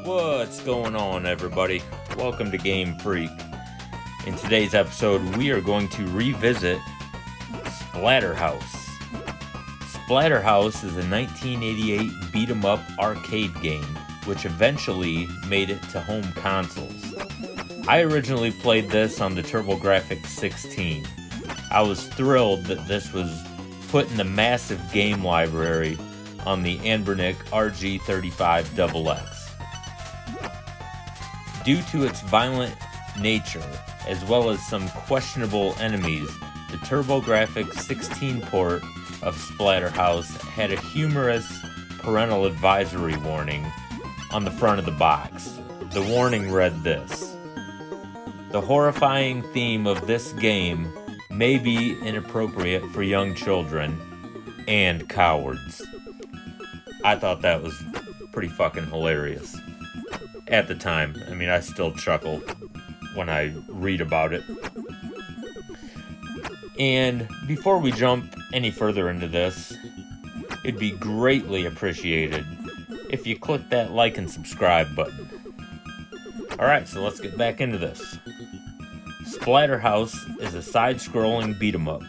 What's going on, everybody? Welcome to GameFreak. In today's episode, we are going to revisit SplatterHouse. SplatterHouse is a 1988 beat-em-up arcade game, which eventually made it to home consoles. I originally played this on the TurboGrafx-16. I was thrilled that this was put in the massive game library on the Anbernic RG35XX. Due to its violent nature, as well as some questionable enemies, the TurboGrafx-16 port of SplatterHouse had a humorous parental advisory warning on the front of the box. The warning read this: "The horrifying theme of this game may be inappropriate for young children and cowards." I thought that was pretty fucking hilarious. At the time, I mean, I still chuckle when I read about it. And before we jump any further into this, it'd be greatly appreciated if you click that like and subscribe button. Alright, so let's get back into this. SplatterHouse is a side-scrolling beat-em-up.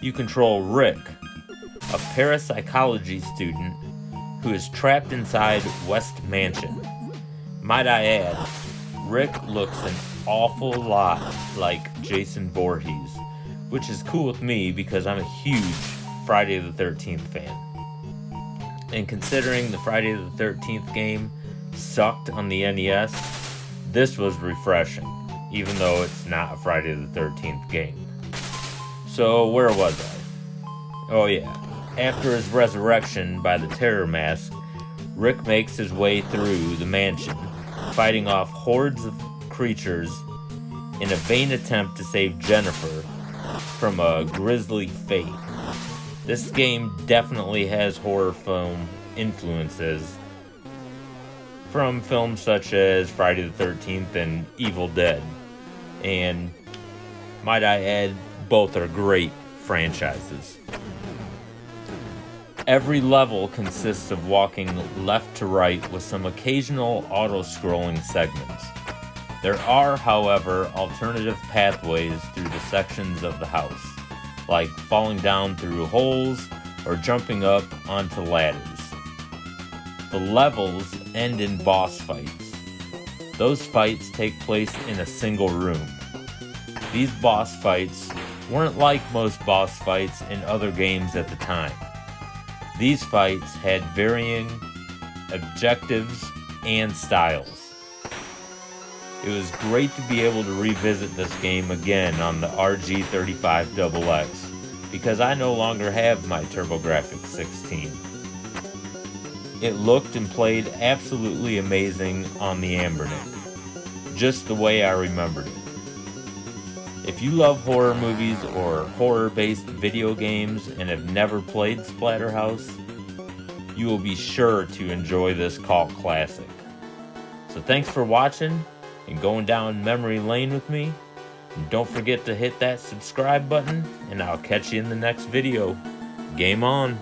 You control Rick, a parapsychology student who is trapped inside West Mansion. Might I add, Rick looks an awful lot like Jason Voorhees, which is cool with me because I'm a huge Friday the 13th fan. And considering the Friday the 13th game sucked on the NES, this was refreshing, even though it's not a Friday the 13th game. So where was I? Oh yeah, after his resurrection by the Terror Mask, Rick makes his way through the mansion, fighting off hordes of creatures in a vain attempt to save Jennifer from a grisly fate. This game definitely has horror film influences from films such as Friday the 13th and Evil Dead. And might I add, both are great franchises. Every level consists of walking left to right with some occasional auto-scrolling segments. There are, however, alternative pathways through the sections of the house, like falling down through holes or jumping up onto ladders. The levels end in boss fights. Those fights take place in a single room. These boss fights weren't like most boss fights in other games at the time. These fights had varying objectives and styles. It was great to be able to revisit this game again on the RG35XX because I no longer have my TurboGrafx-16. It looked and played absolutely amazing on the Anbernic, just the way I remembered it. If you love horror movies or horror-based video games and have never played SplatterHouse, you will be sure to enjoy this cult classic. So thanks for watching and going down memory lane with me. And don't forget to hit that subscribe button, and I'll catch you in the next video. Game on!